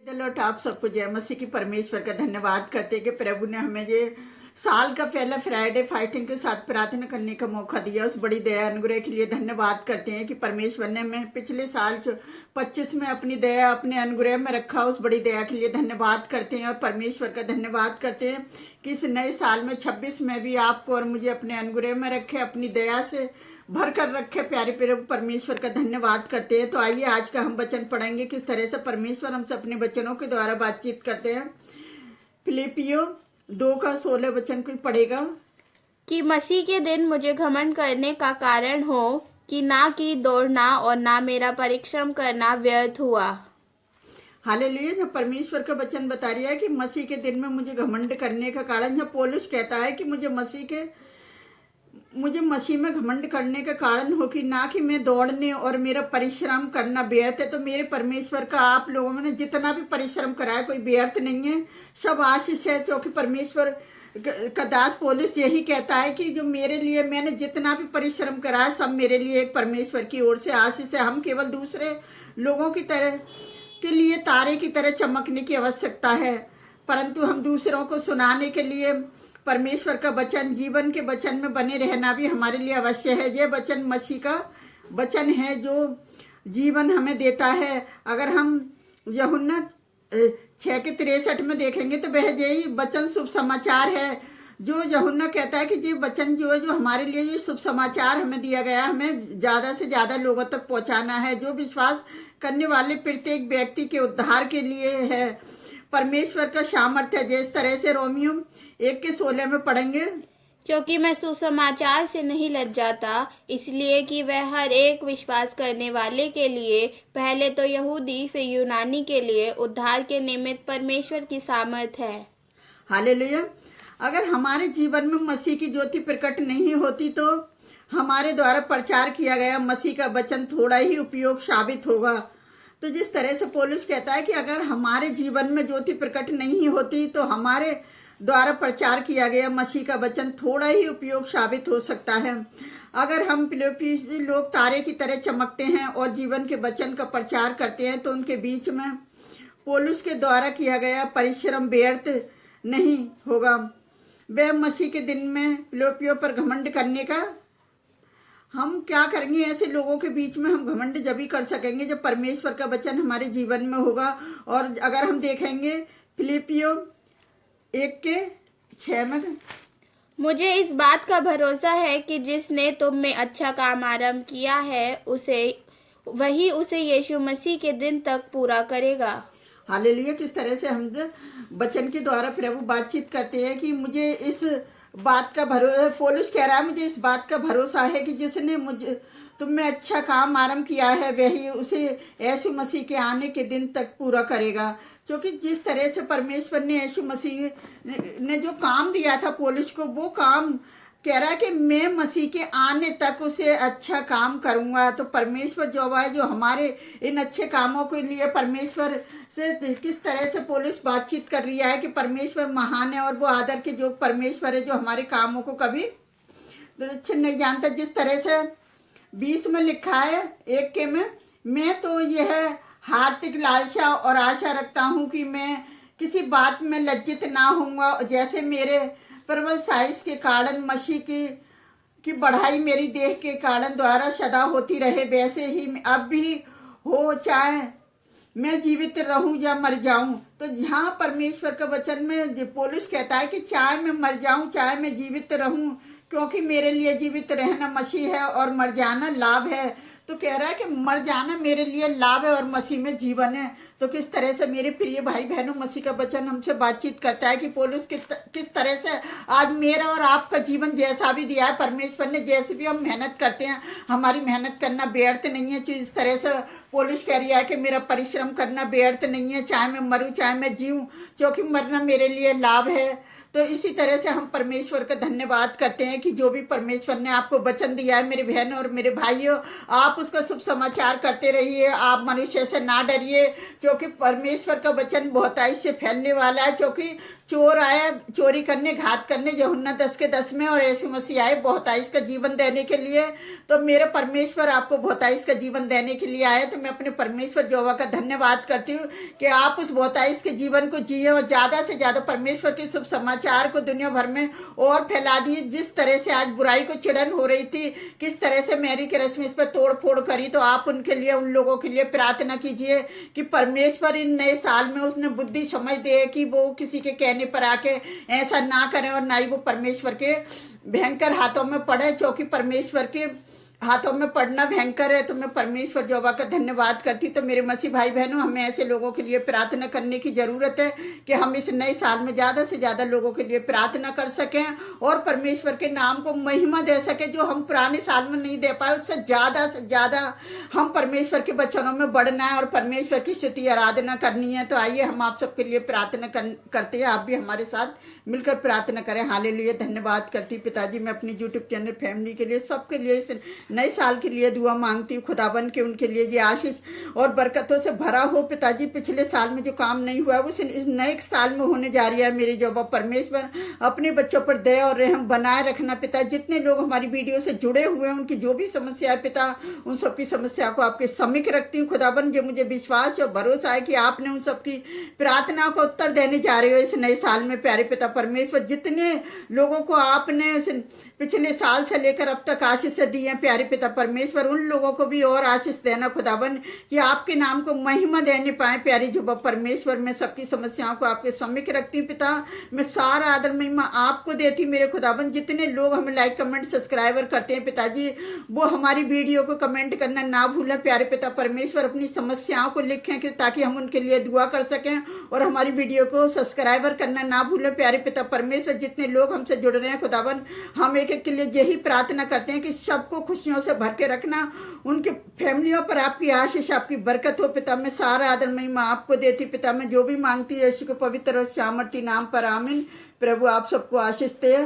लौट आप सबको जय मसीह की परमेश्वर का धन्यवाद करते हैं कि प्रभु ने हमें ये साल का पहला फ्राइडे फाइटिंग के साथ प्रार्थना करने का मौका दिया। उस बड़ी दया अनुग्रह के लिए धन्यवाद करते हैं कि परमेश्वर ने हमें पिछले साल 25 में अपनी दया अपने अनुग्रह में रखा। उस बड़ी दया के लिए धन्यवाद करते हैं और परमेश्वर का धन्यवाद करते हैं कि इस नए साल में 26 में भी आपको और मुझे अपने अनुग्रह में रखे, अपनी दया से भर कर रखे। प्यारे प्रभु परमेश्वर का धन्यवाद करते हैं। तो आइए आज का हम वचन पढ़ेंगे, किस तरह से परमेश्वर हमसे अपने वचनों के द्वारा बातचीत करते हैं। फिलिपियो 2:16 वचन कोई पढ़ेगा। कि मसीह के दिन मुझे घमंड करने का कारण हो कि ना कि दौड़ना और ना मेरा परिश्रम करना व्यर्थ हुआ। हालेलुया। जब परमेश्वर का वचन बता रही है कि मसीह के दिन में मुझे घमंड करने का कारण, जब पौलुस कहता है कि मुझे मसीह में घमंड करने का कारण हो कि ना कि मैं दौड़ने और मेरा परिश्रम करना व्यर्थ है। तो मेरे परमेश्वर का आप लोगों ने जितना भी परिश्रम करा है कोई व्यर्थ नहीं है, सब आशीष है। क्योंकि परमेश्वर का दास पौलुस यही कहता है कि जो मेरे लिए मैंने जितना भी परिश्रम करा है सब मेरे लिए एक परमेश्वर की ओर से आशीष है। हम केवल दूसरे लोगों की तरह के लिए तारे की तरह चमकने की आवश्यकता है, परंतु हम दूसरों को सुनाने के लिए परमेश्वर का वचन, जीवन के वचन में बने रहना भी हमारे लिए अवश्य है। ये वचन मसीह का वचन है जो जीवन हमें देता है। अगर हम यूहन्ना 6:63 में देखेंगे तो वह यही वचन शुभ समाचार है जो यूहन्ना कहता है कि ये वचन जो है, जो हमारे लिए ये शुभ समाचार हमें दिया गया, हमें ज़्यादा से ज़्यादा लोगों तक पहुँचाना है, जो विश्वास करने वाले प्रत्येक व्यक्ति के उद्धार के लिए है। परमेश्वर का सामर्थ्य है। जिस तरह से रोमियो 1:16 में पढ़ेंगे। क्योंकि मैं सुसमाचार से नहीं लज्जाता, इसलिए कि वह हर एक विश्वास करने वाले के लिए, पहले तो यहूदी फिर यूनानी के लिए उद्धार के निमित्त परमेश्वर की सामर्थ है। हालेलुया। अगर हमारे जीवन में मसीह की ज्योति प्रकट नहीं होती तो हमारे द्वारा प्रचार किया गया मसीह का वचन थोड़ा ही उपयोग साबित होगा। तो जिस तरह से पौलुस कहता है कि अगर हमारे जीवन में ज्योति प्रकट नहीं होती तो हमारे द्वारा प्रचार किया गया मसीह का वचन थोड़ा ही उपयोग साबित हो सकता है। अगर हम फिलिप्पी लोग तारे की तरह चमकते हैं और जीवन के वचन का प्रचार करते हैं तो उनके बीच में पौलुस के द्वारा किया गया परिश्रम व्यर्थ नहीं होगा। वह मसीह के दिन में फिलिप्पियों पर घमंड करने का, हम क्या करेंगे ऐसे लोगों के बीच में? हम घमंड जब ही कर सकेंगे जब परमेश्वर का वचन हमारे जीवन में होगा। और अगर हम देखेंगे फिलिपियो 1:6 में, मुझे इस बात का भरोसा है कि जिसने तुम में अच्छा काम आरंभ किया है उसे यीशु मसीह के दिन तक पूरा करेगा। हालेलुया। किस तरह से हम वचन के द्वारा प्रभु बातचीत करते हैं कि मुझे इस बात का भरोसा, पौलुस कह रहा है मुझे इस बात का भरोसा है कि जिसने मुझे तुम में अच्छा काम आरंभ किया है वही उसे यीशु मसीह के आने के दिन तक पूरा करेगा। क्योंकि जिस तरह से परमेश्वर ने यीशु मसीह ने जो काम दिया था पौलुस को, वो काम कह रहा है कि मैं मसीह के आने तक उसे अच्छा काम करूंगा। तो परमेश्वर जो है, जो हमारे इन अच्छे कामों के लिए परमेश्वर से किस तरह से पौलुस बातचीत कर रही है कि परमेश्वर महान है और वो आदर के जो परमेश्वर है जो हमारे कामों को कभी नहीं जानता। जिस तरह से 20 में लिखा है 1 में, मैं तो यह हार्दिक लालसा और आशा रखता हूँ कि मैं किसी बात में लज्जित ना होऊंगा। जैसे मेरे प्रबल साइज के कारण मसीह की बढ़ाई मेरी देह के कारण द्वारा सदा होती रहे, वैसे ही अब भी हो, चाहे मैं जीवित रहूं या मर जाऊं। तो यहाँ परमेश्वर का वचन में पौलुस कहता है कि चाहे मैं मर जाऊं चाहे मैं जीवित रहूं, क्योंकि मेरे लिए जीवित रहना मसीह है और मर जाना लाभ है। तो कह रहा है कि मर जाना मेरे लिए लाभ है और मसीह में जीवन है। तो किस तरह से मेरे प्रिय भाई बहनों मसीह का वचन हमसे बातचीत करता है कि पौलुस किस तरह से आज मेरा और आपका जीवन जैसा भी दिया है परमेश्वर ने, जैसे भी हम मेहनत करते हैं हमारी मेहनत करना व्यर्थ नहीं है। जिस तरह से पौलुस कह रही है कि मेरा परिश्रम करना व्यर्थ नहीं है, चाहे मैं मरूं चाहे मैं जीऊं, क्योंकि मरना मेरे लिए लाभ है। तो इसी तरह से हम परमेश्वर का धन्यवाद करते हैं कि जो भी परमेश्वर ने आपको वचन दिया है मेरे बहन और मेरे भाइयों, आप उसका शुभ समाचार करते रहिए। आप मनुष्य से ना डरिए, क्योंकि परमेश्वर का वचन बहुताई से फैलने वाला है। क्योंकि चोर आया चोरी करने, घात करने, यूहन्ना 10:10 में, और यीशु मसीह आए बहुतायश का जीवन देने के लिए। तो मेरे परमेश्वर आपको बहुतायश का जीवन देने के लिए आए। तो मैं अपने परमेश्वर यहोवा का धन्यवाद करती हूँ कि आप उस बहुतायश के जीवन को जिए और ज़्यादा से ज़्यादा परमेश्वर के शुभ समाचार को दुनिया भर में और फैला दिए। जिस तरह से आज बुराई को चिड़न हो रही थी, किस तरह से मैरी क्रिसमस पर तोड़ फोड़ करी, तो आप उनके लिए, उन लोगों के लिए प्रार्थना कीजिए कि परमेश्वर इन नए साल में उसने बुद्धि समझ दे कि वो किसी के कहने पर आके ऐसा ना करें और ना ही वो परमेश्वर के भयंकर हाथों में पड़े, क्योंकि परमेश्वर के हाथों में पड़ना भयंकर है। तो मैं परमेश्वर यहोवा का धन्यवाद करती। तो मेरे मसीह भाई बहनों, हमें ऐसे लोगों के लिए प्रार्थना करने की जरूरत है कि हम इस नए साल में ज़्यादा से ज़्यादा लोगों के लिए प्रार्थना कर सकें और परमेश्वर के नाम को महिमा दे सके। जो हम पुराने साल में नहीं दे पाए, उससे ज़्यादा हम परमेश्वर के वचनों में बढ़ना है और परमेश्वर की स्तुति आराधना करनी है। तो आइए हम आप सबके लिए प्रार्थना करते हैं। आप भी हमारे साथ मिलकर प्रार्थना करें। हालेलुया। धन्यवाद करती पिताजी, मैं अपनी यूट्यूब चैनल फैमिली के लिए, सबके लिए, इस नए साल के लिए दुआ मांगती हूँ खुदाबंद के उनके लिए ये आशीष और बरकतों से भरा हो। पिताजी, पिछले साल में जो काम नहीं हुआ वो इस नए साल में होने जा रही है। मेरे जो परमेश्वर अपने बच्चों पर दया और रहम बनाए रखना। पिता, जितने लोग हमारी वीडियो से जुड़े हुए हैं, उनकी जो भी समस्या है पिता, उन सबकी समस्या को आपके समीप रखती हूँ खुदाबंद। जो मुझे विश्वास और भरोसा है कि आपने उन सबकी प्रार्थना को उत्तर देने जा रहे हो इस नए साल में। प्यारे पिता परमेश्वर, जितने लोगों को आपने पिछले साल से लेकर अब तक आशीष दी है, प्यारे पिता परमेश्वर, उन लोगों को भी और आशीष देना खुदावन, कि आपके नाम को महिमा देने पाए। प्यारी जो परमेश्वर, मैं सबकी समस्याओं को आपके सम्मुख रखती हूँ पिता। मैं सारा आदर महिमा आपको देती मेरे खुदावन। जितने लोग हमें लाइक कमेंट सब्सक्राइबर करते हैं पिताजी, वो हमारी वीडियो को कमेंट करना ना भूलें। प्यारे पिता परमेश्वर, अपनी समस्याओं को लिखें कि ताकि हम उनके लिए दुआ कर सकें, और हमारी वीडियो को सब्सक्राइबर करना ना भूलें। प्यारे पिता परमेश्वर, जितने लोग हमसे जुड़ रहे हैं खुदावन, हम एक के लिए यही प्रार्थना करते हैं कि सबको खुशियों से भर के रखना, उनके फैमिलियों पर आपकी आशीष, आपकी बरकत हो पिता। मैं सारा आदर महिमा आपको देती पिता। मैं जो भी मांगती है यीशु के पवित्र और सामर्थी नाम पर, आमीन। प्रभु आप सबको आशीष दे।